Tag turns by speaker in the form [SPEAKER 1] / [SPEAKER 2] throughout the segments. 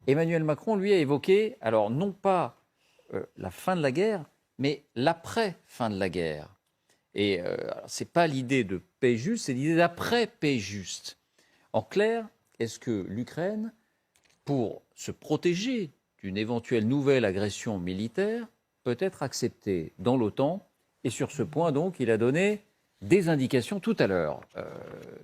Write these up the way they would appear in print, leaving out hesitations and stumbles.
[SPEAKER 1] Emmanuel Macron, lui, a évoqué, alors non pas la fin de la guerre, mais l'après-fin de la guerre. Et ce n'est pas l'idée de paix juste, c'est l'idée d'après paix juste. En clair, est-ce que l'Ukraine, pour se protéger d'une éventuelle nouvelle agression militaire, peut être acceptée dans l'OTAN? Et sur ce point, donc, il a donné des indications tout à l'heure,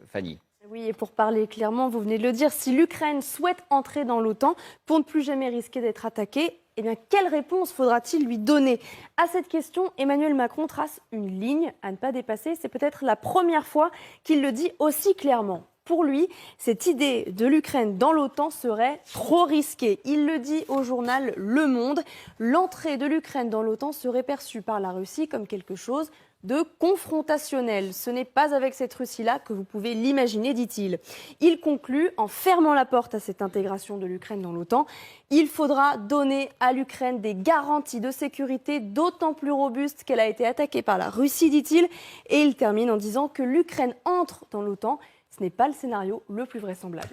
[SPEAKER 1] Fanny.
[SPEAKER 2] Oui, et pour parler clairement, vous venez de le dire, si l'Ukraine souhaite entrer dans l'OTAN pour ne plus jamais risquer d'être attaquée, eh bien, quelle réponse faudra-t-il lui donner? À cette question, Emmanuel Macron trace une ligne à ne pas dépasser. C'est peut-être la première fois qu'il le dit aussi clairement. Pour lui, cette idée de l'Ukraine dans l'OTAN serait trop risquée. Il le dit au journal Le Monde. L'entrée de l'Ukraine dans l'OTAN serait perçue par la Russie comme quelque chose de confrontationnel. Ce n'est pas avec cette Russie-là que vous pouvez l'imaginer, dit-il. Il conclut en fermant la porte à cette intégration de l'Ukraine dans l'OTAN. Il faudra donner à l'Ukraine des garanties de sécurité d'autant plus robustes qu'elle a été attaquée par la Russie, dit-il. Et il termine en disant que l'Ukraine entre dans l'OTAN. Ce n'est pas le scénario le plus vraisemblable.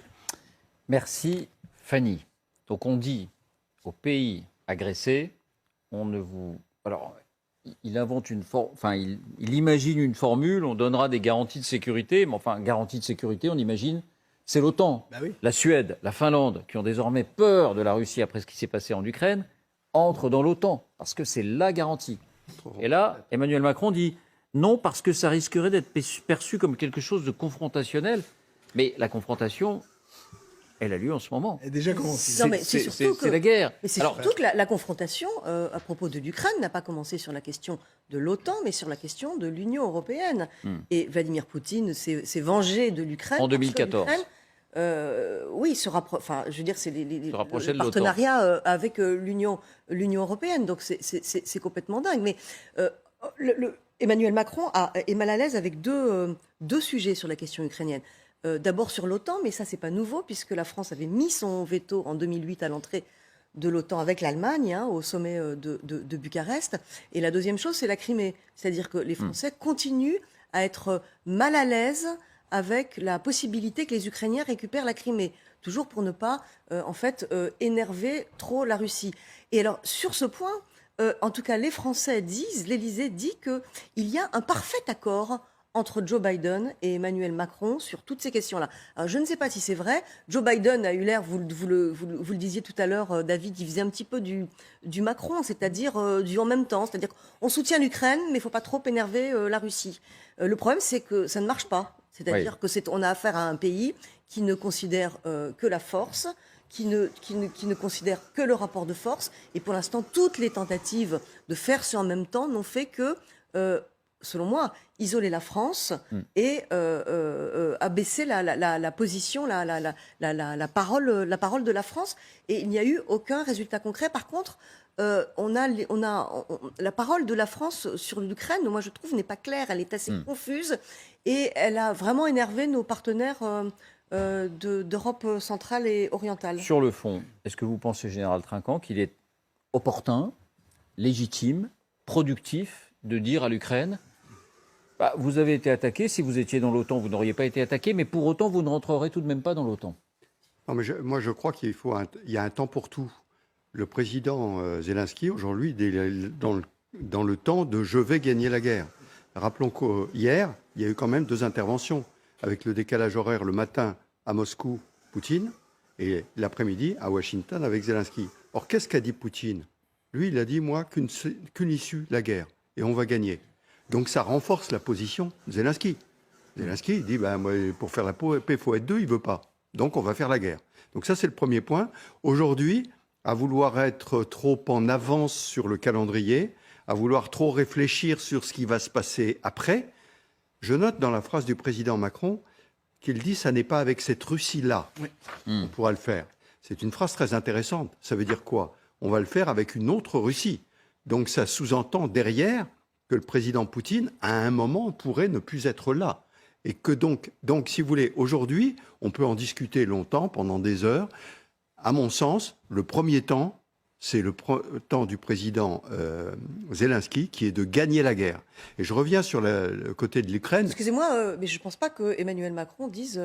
[SPEAKER 1] Merci, Fanny. Donc on dit aux pays agressés, on ne vous... Alors, il invente il imagine une formule, on donnera des garanties de sécurité, mais enfin, garantie de sécurité, on imagine, c'est l'OTAN.
[SPEAKER 3] Bah oui.
[SPEAKER 1] La Suède, la Finlande, qui ont désormais peur de la Russie après ce qui s'est passé en Ukraine, entrent dans l'OTAN, parce que c'est la garantie. Et là, Emmanuel Macron dit non, parce que ça risquerait d'être perçu comme quelque chose de confrontationnel. Mais la confrontation, elle a lieu en ce moment.
[SPEAKER 3] Elle a déjà commencé.
[SPEAKER 4] Non, mais c'est surtout que
[SPEAKER 1] c'est la guerre.
[SPEAKER 4] Mais c'est
[SPEAKER 1] Alors,
[SPEAKER 4] surtout que la confrontation à propos de l'Ukraine n'a pas commencé sur la question de l'OTAN, mais sur la question de l'Union européenne. Et Vladimir Poutine s'est vengé de l'Ukraine.
[SPEAKER 1] En 2014.
[SPEAKER 4] Oui, je veux dire, c'est
[SPEAKER 1] Se rapprocher
[SPEAKER 4] le
[SPEAKER 1] de l'OTAN.
[SPEAKER 4] partenariat avec l'Union européenne. Donc c'est complètement dingue. Mais Emmanuel Macron est mal à l'aise avec deux sujets sur la question ukrainienne. D'abord sur l'OTAN, mais ça, c'est pas nouveau, puisque la France avait mis son veto en 2008 à l'entrée de l'OTAN avec l'Allemagne, au sommet de Bucarest. Et la deuxième chose, c'est la Crimée. C'est-à-dire que les Français continuent à être mal à l'aise avec la possibilité que les Ukrainiens récupèrent la Crimée, toujours pour ne pas, énerver trop la Russie. Et alors, sur ce point, en tout cas, les Français disent, l'Élysée dit qu'il y a un parfait accord entre Joe Biden et Emmanuel Macron sur toutes ces questions-là. Alors, je ne sais pas si c'est vrai. Joe Biden a eu l'air, vous le disiez tout à l'heure, David, il faisait un petit peu du Macron, c'est-à-dire du en même temps. C'est-à-dire qu'on soutient l'Ukraine, mais il ne faut pas trop énerver la Russie. Le problème, c'est que ça ne marche pas. C'est-à-dire qu'on a affaire à un pays qui ne considère que la force, qui ne considère que le rapport de force. Et pour l'instant, toutes les tentatives de faire ce en même temps n'ont fait que, selon moi, isoler la France et abaisser la position, la parole de la France. Et il n'y a eu aucun résultat concret. Par contre, la parole de la France sur l'Ukraine, moi je trouve, n'est pas claire. Elle est assez confuse et elle a vraiment énervé nos partenaires d'Europe centrale et orientale.
[SPEAKER 1] sur le fond, est-ce que vous pensez, Général Trinquant, qu'il est opportun, légitime, productif de dire à l'Ukraine vous avez été attaqué, si vous étiez dans l'OTAN, vous n'auriez pas été attaqué, mais pour autant, vous ne rentrerez tout de même pas dans l'OTAN?
[SPEAKER 5] Non, mais moi, je crois qu'il y a un temps pour tout. Le président Zelensky, aujourd'hui, il est dans le temps de « je vais gagner la guerre ». Rappelons qu'hier, il y a eu quand même 2 interventions, avec le décalage horaire le matin à Moscou, Poutine, et l'après-midi à Washington avec Zelensky. Or, qu'est-ce qu'a dit Poutine? Lui, il a dit, moi, qu'une issue, la guerre, et on va gagner. Donc ça renforce la position de Zelensky. Zelensky, il dit, moi, pour faire la paix, il faut être 2, il ne veut pas. Donc on va faire la guerre. Donc ça, c'est le premier point. Aujourd'hui, à vouloir être trop en avance sur le calendrier, à vouloir trop réfléchir sur ce qui va se passer après, je note dans la phrase du président Macron qu'il dit, ça n'est pas avec cette Russie-là qu'on pourra le faire. C'est une phrase très intéressante. Ça veut dire quoi? On va le faire avec une autre Russie. Donc ça sous-entend derrière que le président Poutine, à un moment, pourrait ne plus être là. Et que donc, si vous voulez, aujourd'hui, on peut en discuter longtemps, pendant des heures. À mon sens, le premier temps, c'est le temps du président Zelensky, qui est de gagner la guerre. Et je reviens sur le côté de l'Ukraine.
[SPEAKER 4] Excusez-moi, mais je ne pense pas que Emmanuel Macron dise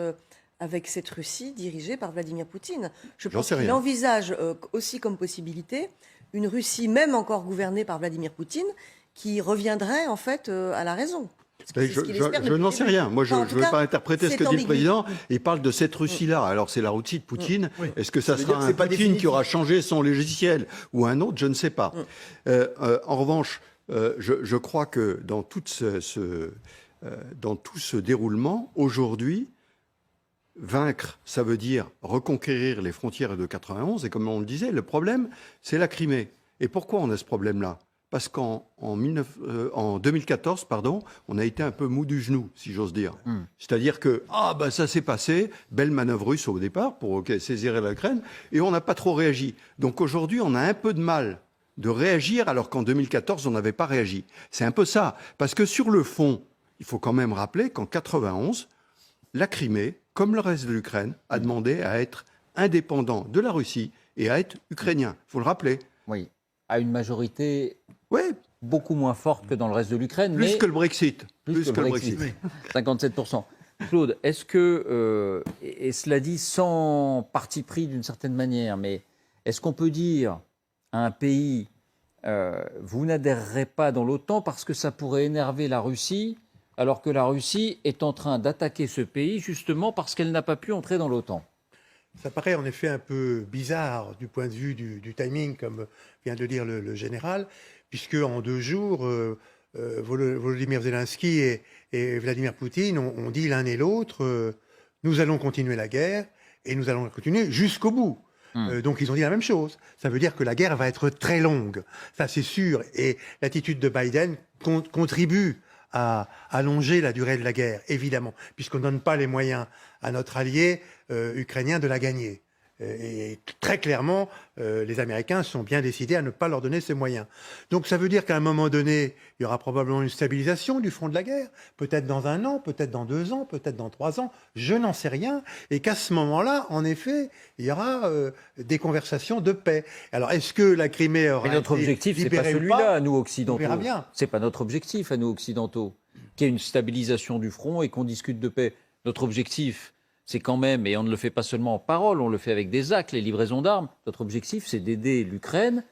[SPEAKER 4] avec cette Russie dirigée par Vladimir Poutine. Je
[SPEAKER 5] J'en
[SPEAKER 4] pense
[SPEAKER 5] sais
[SPEAKER 4] qu'il
[SPEAKER 5] rien.
[SPEAKER 4] envisage aussi comme possibilité une Russie, même encore gouvernée par Vladimir Poutine, qui reviendrait en fait à la raison.
[SPEAKER 5] Mais je n'en sais rien. Moi, je
[SPEAKER 4] Enfin, en
[SPEAKER 5] ne
[SPEAKER 4] tout
[SPEAKER 5] veux
[SPEAKER 4] cas,
[SPEAKER 5] pas interpréter ce
[SPEAKER 4] c'est
[SPEAKER 5] que dit le
[SPEAKER 4] ambigu.
[SPEAKER 5] président. Il parle de cette Russie-là. Alors, c'est la Russie de Poutine.
[SPEAKER 3] Oui.
[SPEAKER 5] Est-ce que ça
[SPEAKER 3] Ça veut
[SPEAKER 5] sera
[SPEAKER 3] dire que
[SPEAKER 5] un
[SPEAKER 3] c'est pas
[SPEAKER 5] Poutine
[SPEAKER 3] définitif.
[SPEAKER 5] qui aura changé son logiciel ou un autre? Je ne sais pas. En revanche, je crois que dans tout ce déroulement, aujourd'hui, vaincre, ça veut dire reconquérir les frontières de 91. Et comme on le disait, le problème, c'est la Crimée. Et pourquoi on a ce problème-là? Parce qu'en 2014, on a été un peu mou du genou, si j'ose dire. C'est-à-dire que ça s'est passé, belle manœuvre russe au départ pour saisir l'Ukraine, et on n'a pas trop réagi. Donc aujourd'hui, on a un peu de mal de réagir, alors qu'en 2014, on n'avait pas réagi. C'est un peu ça. Parce que sur le fond, il faut quand même rappeler qu'en 91, la Crimée, comme le reste de l'Ukraine, a demandé à être indépendant de la Russie et à être ukrainien. Il faut le rappeler.
[SPEAKER 1] Oui, à une majorité
[SPEAKER 5] Oui,
[SPEAKER 1] beaucoup moins forte que dans le reste de l'Ukraine.
[SPEAKER 5] plus
[SPEAKER 1] mais
[SPEAKER 5] que le Brexit.
[SPEAKER 1] plus que le Brexit. 57%. Claude, est-ce que, et cela dit sans parti pris d'une certaine manière, mais est-ce qu'on peut dire à un pays, vous n'adhérerez pas dans l'OTAN parce que ça pourrait énerver la Russie, alors que la Russie est en train d'attaquer ce pays justement parce qu'elle n'a pas pu entrer dans l'OTAN?
[SPEAKER 3] Ça paraît en effet un peu bizarre du point de vue du timing, comme vient de le dire le général, puisque en 2 jours, Volodymyr Zelensky et Vladimir Poutine ont dit l'un et l'autre nous allons continuer la guerre et nous allons la continuer jusqu'au bout. Donc ils ont dit la même chose. Ça veut dire que la guerre va être très longue, ça c'est sûr. Et l'attitude de Biden contribue à allonger la durée de la guerre, évidemment, puisqu'on ne donne pas les moyens à notre allié ukrainien de la gagner. Et très clairement, les Américains sont bien décidés à ne pas leur donner ces moyens. Donc ça veut dire qu'à un moment donné, il y aura probablement une stabilisation du front de la guerre, peut-être dans 1 an, peut-être dans 2 ans, peut-être dans 3 ans, je n'en sais rien, et qu'à ce moment-là, en effet, il y aura des conversations de paix. Alors est-ce que la Crimée aura
[SPEAKER 1] Mais notre
[SPEAKER 3] été
[SPEAKER 1] objectif, c'est pas
[SPEAKER 3] libérée ou
[SPEAKER 1] celui-là, à nous occidentaux.
[SPEAKER 3] On verra bien.
[SPEAKER 1] C'est pas notre objectif, à nous occidentaux, qu'il y ait une stabilisation du front et qu'on discute de paix. Notre objectif, c'est quand même, et on ne le fait pas seulement en parole, on le fait avec des actes, les livraisons d'armes. Notre objectif, c'est d'aider l'Ukraine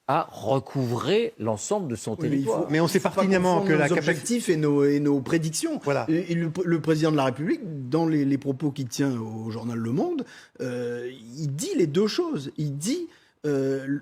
[SPEAKER 1] à recouvrer l'ensemble de son territoire.
[SPEAKER 3] Mais on sait pertinemment que la
[SPEAKER 6] nos
[SPEAKER 3] capacité...
[SPEAKER 6] objectifs et nos prédictions.
[SPEAKER 3] Voilà.
[SPEAKER 6] Et le président de la République, dans les propos qu'il tient au journal Le Monde, il dit les 2 choses. Il dit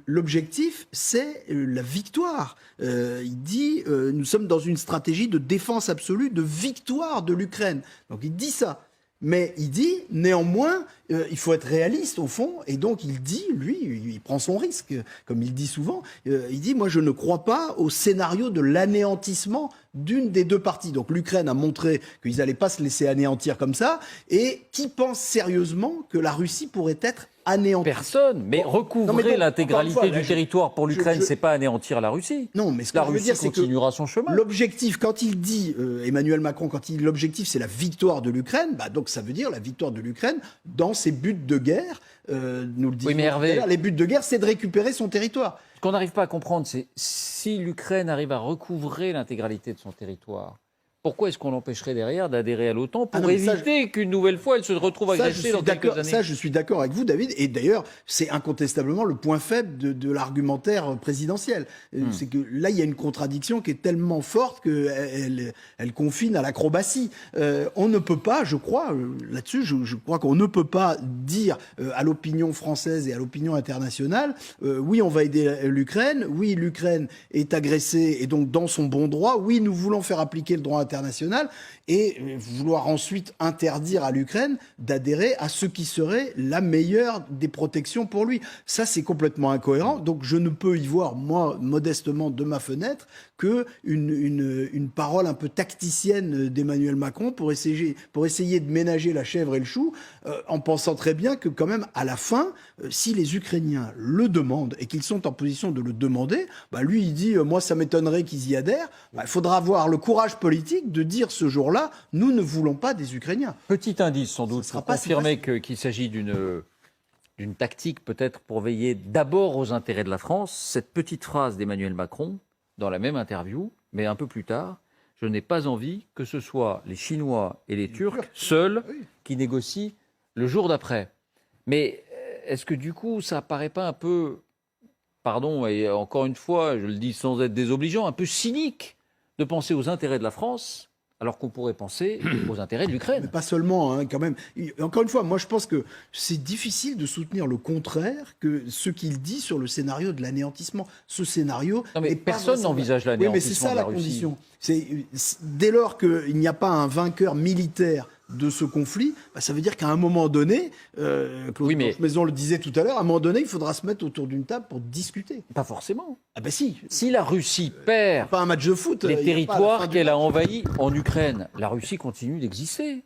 [SPEAKER 6] l'objectif, c'est la victoire. Il dit nous sommes dans une stratégie de défense absolue, de victoire de l'Ukraine. Donc il dit ça. Mais il dit, néanmoins, il faut être réaliste au fond, et donc il dit, lui, il prend son risque, comme il dit souvent, il dit, moi je ne crois pas au scénario de l'anéantissement d'une des 2 parties. Donc l'Ukraine a montré qu'ils n'allaient pas se laisser anéantir comme ça, et qui pense sérieusement que la Russie pourrait être anéantie?
[SPEAKER 1] Personne, mais
[SPEAKER 6] Bon.
[SPEAKER 1] recouvrer
[SPEAKER 6] Non, mais bon,
[SPEAKER 1] l'intégralité
[SPEAKER 6] encore une fois,
[SPEAKER 1] du territoire pour l'Ukraine,
[SPEAKER 6] je-
[SPEAKER 1] c'est pas anéantir la Russie.
[SPEAKER 6] Non, mais ce que
[SPEAKER 1] La
[SPEAKER 6] je veux
[SPEAKER 1] Russie
[SPEAKER 6] dire, c'est que
[SPEAKER 1] continuera son chemin.
[SPEAKER 6] l'objectif, quand il dit, Emmanuel Macron, quand il dit l'objectif c'est la victoire de l'Ukraine, bah donc ça veut dire la victoire de l'Ukraine dans ses buts de guerre. Nous le disons
[SPEAKER 1] Oui, mais
[SPEAKER 6] tout à
[SPEAKER 1] Hervé-
[SPEAKER 6] l'heure, les buts de guerre, c'est de récupérer son territoire.
[SPEAKER 1] Ce qu'on n'arrive pas à comprendre, c'est si l'Ukraine arrive à recouvrer l'intégralité de son territoire, pourquoi est-ce qu'on l'empêcherait derrière d'adhérer à l'OTAN pour
[SPEAKER 6] Ah non, mais ça,
[SPEAKER 1] éviter qu'une nouvelle fois elle se retrouve
[SPEAKER 6] Ça, je
[SPEAKER 1] agressée
[SPEAKER 6] suis
[SPEAKER 1] dans quelques
[SPEAKER 6] d'accord.
[SPEAKER 1] années?
[SPEAKER 6] Ça, je suis d'accord avec vous, David. Et d'ailleurs, c'est incontestablement le point faible de l'argumentaire présidentiel. C'est que là, il y a une contradiction qui est tellement forte qu'elle confine à l'acrobatie. On ne peut pas, je crois, là-dessus, je crois qu'on ne peut pas dire à l'opinion française et à l'opinion internationale, oui, on va aider l'Ukraine, oui, l'Ukraine est agressée et donc dans son bon droit, oui, nous voulons faire appliquer le droit international, et vouloir ensuite interdire à l'Ukraine d'adhérer à ce qui serait la meilleure des protections pour lui. Ça, c'est complètement incohérent. Donc, je ne peux y voir, moi, modestement, de ma fenêtre, que une parole un peu tacticienne d'Emmanuel Macron pour essayer de ménager la chèvre et le chou, en pensant très bien que, quand même, à la fin, si les Ukrainiens le demandent et qu'ils sont en position de le demander, bah, lui, il dit, moi, ça m'étonnerait qu'ils y adhèrent. Bah, il faudra avoir le courage politique de dire ce jour-là, nous ne voulons pas des Ukrainiens.
[SPEAKER 1] Petit indice sans doute
[SPEAKER 6] sera
[SPEAKER 1] pour
[SPEAKER 6] pas si
[SPEAKER 1] confirmer qu'il s'agit d'une tactique peut-être pour veiller d'abord aux intérêts de la France. Cette petite phrase d'Emmanuel Macron, dans la même interview, mais un peu plus tard, je n'ai pas envie que ce soit les Chinois et les Turcs seuls qui négocient le jour d'après. Mais est-ce que du coup, ça paraît pas un peu, pardon, et encore une fois, je le dis sans être désobligeant, un peu cynique de penser aux intérêts de la France alors qu'on pourrait penser aux intérêts de
[SPEAKER 6] Mais
[SPEAKER 1] l'Ukraine?
[SPEAKER 6] pas seulement, hein, quand même. Et encore une fois, moi je pense que c'est difficile de soutenir le contraire que ce qu'il dit sur le scénario de l'anéantissement. Ce scénario.
[SPEAKER 1] Non, mais
[SPEAKER 6] n'est pas
[SPEAKER 1] personne
[SPEAKER 6] vraisemblable.
[SPEAKER 1] n'envisage
[SPEAKER 6] Oui, mais c'est
[SPEAKER 1] l'anéantissement
[SPEAKER 6] ça
[SPEAKER 1] de
[SPEAKER 6] la
[SPEAKER 1] la Russie.
[SPEAKER 6] condition. Dès lors qu'il n'y a pas un vainqueur militaire de ce conflit, bah, ça veut dire qu'à un moment donné, Claude
[SPEAKER 1] Oui, mais-
[SPEAKER 6] Maison le disait tout à l'heure, à un moment donné, il faudra se mettre autour d'une table pour discuter.
[SPEAKER 1] Pas forcément.
[SPEAKER 6] Ah ben si,
[SPEAKER 1] Si la Russie perd
[SPEAKER 6] pas un match de foot.
[SPEAKER 1] les
[SPEAKER 6] il y a pas à la fin
[SPEAKER 1] territoires
[SPEAKER 6] du
[SPEAKER 1] qu'elle a
[SPEAKER 6] match.
[SPEAKER 1] envahis en Ukraine, la Russie continue d'exister.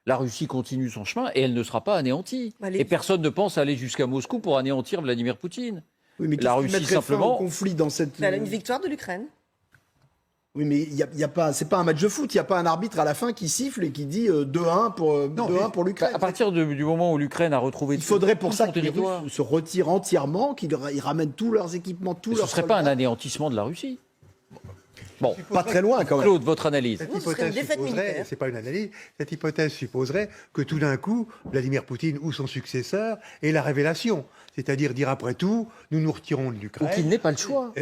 [SPEAKER 1] La Russie continue son chemin et elle ne sera pas anéantie.
[SPEAKER 4] Allez.
[SPEAKER 1] Et personne ne pense aller jusqu'à Moscou pour anéantir Vladimir Poutine.
[SPEAKER 6] Oui, mais
[SPEAKER 1] la
[SPEAKER 6] qu'est-ce qui
[SPEAKER 1] Russie,
[SPEAKER 6] mettrait fin
[SPEAKER 1] simplement-
[SPEAKER 6] au conflit dans cette.
[SPEAKER 4] Elle a une victoire de l'Ukraine.
[SPEAKER 6] Oui, mais il y a pas, c'est pas un match de foot. Il n'y a pas un arbitre à la fin qui siffle et qui dit 2-1 pour 2-1 pour l'Ukraine.
[SPEAKER 1] À partir du moment où l'Ukraine a retrouvé
[SPEAKER 6] Il faudrait pour
[SPEAKER 1] tout
[SPEAKER 6] ça
[SPEAKER 1] son
[SPEAKER 6] que les
[SPEAKER 1] territoire,
[SPEAKER 6] Russes se retirent entièrement, qu'ils ils ramènent tous leurs équipements, tous
[SPEAKER 1] ce ne
[SPEAKER 6] leurs
[SPEAKER 1] serait pas un
[SPEAKER 6] soldats.
[SPEAKER 1] anéantissement de la Russie. Bon,
[SPEAKER 6] Pas très loin quand même.
[SPEAKER 1] Claude, votre analyse.
[SPEAKER 3] Cette
[SPEAKER 4] Non, ce serait une
[SPEAKER 3] hypothèse
[SPEAKER 4] défaite
[SPEAKER 3] supposerait,
[SPEAKER 4] militaire.
[SPEAKER 3] c'est pas une analyse, cette hypothèse supposerait que tout d'un coup, Vladimir Poutine ou son successeur ait la révélation. C'est-à-dire dire après tout, nous nous retirons de
[SPEAKER 1] Ou
[SPEAKER 3] l'Ukraine.
[SPEAKER 1] qu'il n'ait pas le choix.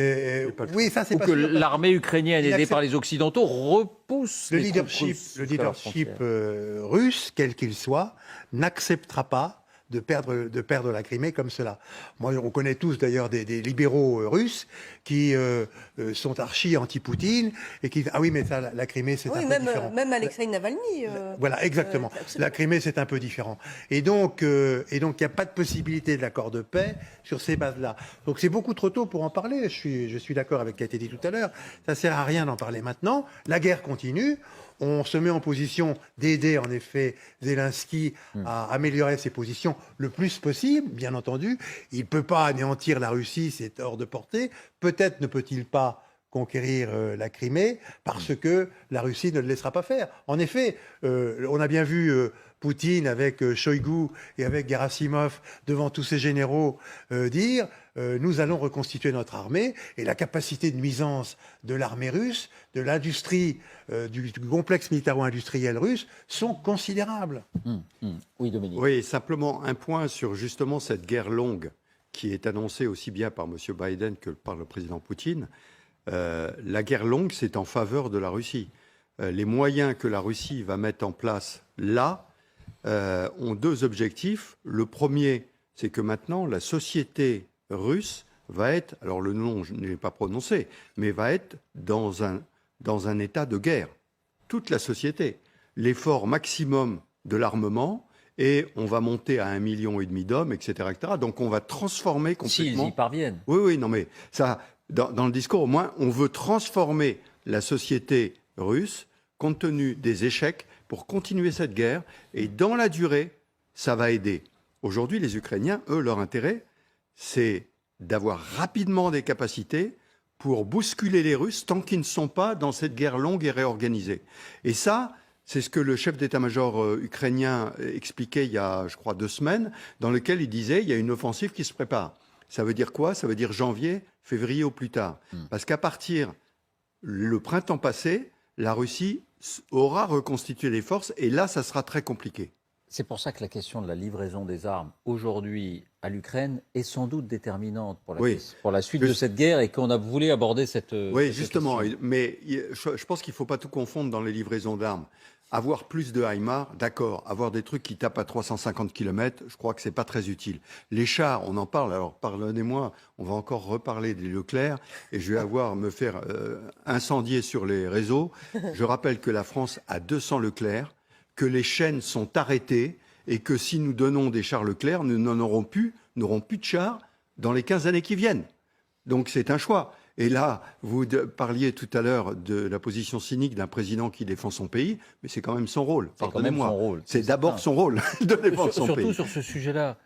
[SPEAKER 3] Oui, ça c'est
[SPEAKER 1] Ou
[SPEAKER 3] pas
[SPEAKER 1] que
[SPEAKER 3] sûr, parce
[SPEAKER 1] l'armée ukrainienne,
[SPEAKER 3] il
[SPEAKER 1] aidée
[SPEAKER 3] accepte-
[SPEAKER 1] par les Occidentaux, repousse
[SPEAKER 3] le
[SPEAKER 1] les troupes
[SPEAKER 3] leadership,
[SPEAKER 1] russes
[SPEAKER 3] le
[SPEAKER 1] jusqu'à leurs
[SPEAKER 3] leadership
[SPEAKER 1] frontières.
[SPEAKER 3] russe, quel qu'il soit, n'acceptera pas de perdre la Crimée comme cela. Moi, on connaît tous d'ailleurs des libéraux russes qui sont archi anti-Poutine et qui disent ah oui mais ça, la Crimée c'est un
[SPEAKER 4] Oui,
[SPEAKER 3] peu
[SPEAKER 4] même,
[SPEAKER 3] différent.
[SPEAKER 4] même Alexei Navalny.
[SPEAKER 3] Voilà, exactement.
[SPEAKER 4] absolument.
[SPEAKER 3] La Crimée, c'est un peu différent. Et donc, il n'y a pas de possibilité d'accord de paix sur ces bases-là. Donc, c'est beaucoup trop tôt pour en parler. Je suis d'accord avec ce qui a été dit tout à l'heure. Ça sert à rien d'en parler maintenant. La guerre continue. On se met en position d'aider, en effet, Zelensky à améliorer ses positions le plus possible, bien entendu. Il ne peut pas anéantir la Russie, c'est hors de portée. Peut-être ne peut-il pas conquérir la Crimée parce que la Russie ne le laissera pas faire. En effet, on a bien vu Poutine avec Shoigu et avec Gerasimov devant tous ces généraux dire nous allons reconstituer notre armée et la capacité de nuisance de l'armée russe, de l'industrie, du complexe militaro-industriel russe sont considérables.
[SPEAKER 1] Oui, Dominique.
[SPEAKER 5] Oui, simplement un point sur justement cette guerre longue qui est annoncée aussi bien par M. Biden que par le président Poutine. La guerre longue, c'est en faveur de la Russie. Les moyens que la Russie va mettre en place là ont deux objectifs. Le premier, c'est que maintenant, la société russe va être, alors le nom, je ne l'ai pas prononcé, mais va être dans un état de guerre. Toute la société. L'effort maximum de l'armement, et on va monter à 1,5 million d'hommes, etc., etc. Donc on va transformer
[SPEAKER 1] S'ils
[SPEAKER 5] complètement...
[SPEAKER 1] y parviennent.
[SPEAKER 5] Oui, oui, non, mais ça, dans le discours, au moins, on veut transformer la société russe, compte tenu des échecs, pour continuer cette guerre. Et dans la durée, ça va aider. Aujourd'hui, les Ukrainiens, eux, leur intérêt, c'est d'avoir rapidement des capacités pour bousculer les Russes tant qu'ils ne sont pas dans cette guerre longue et réorganisée. Et ça, c'est ce que le chef d'état-major ukrainien expliquait il y a, je crois, 2 semaines, dans lequel il disait il y a une offensive qui se prépare. Ça veut dire quoi? Ça veut dire janvier, février au plus tard. Parce qu'à partir le printemps passé, la Russie aura reconstitué les forces et là, ça sera très compliqué.
[SPEAKER 1] C'est pour ça que la question de la livraison des armes aujourd'hui à l'Ukraine est sans doute déterminante pour la suite de cette guerre et qu'on a voulu aborder cette
[SPEAKER 5] Oui,
[SPEAKER 1] cette
[SPEAKER 5] justement.
[SPEAKER 1] question.
[SPEAKER 5] Mais je pense qu'il ne faut pas tout confondre dans les livraisons d'armes. Avoir plus de HIMARS, d'accord. Avoir des trucs qui tapent à 350 km, je crois que ce n'est pas très utile. Les chars, on en parle. Alors, pardonnez-moi, on va encore reparler des Leclerc et je vais me faire incendier sur les réseaux. Je rappelle que la France a 200 Leclerc, que les chaînes sont arrêtées et que si nous donnons des chars Leclerc, nous n'aurons plus de chars dans les 15 années qui viennent. Donc c'est un choix. Et là, vous parliez tout à l'heure de la position cynique d'un président qui défend son pays, mais c'est quand même son rôle.
[SPEAKER 1] C'est quand même son
[SPEAKER 5] Pardonnez-moi.
[SPEAKER 1] rôle.
[SPEAKER 5] C'est d'abord son rôle de défendre son pays.
[SPEAKER 1] Surtout sur ce sujet-là.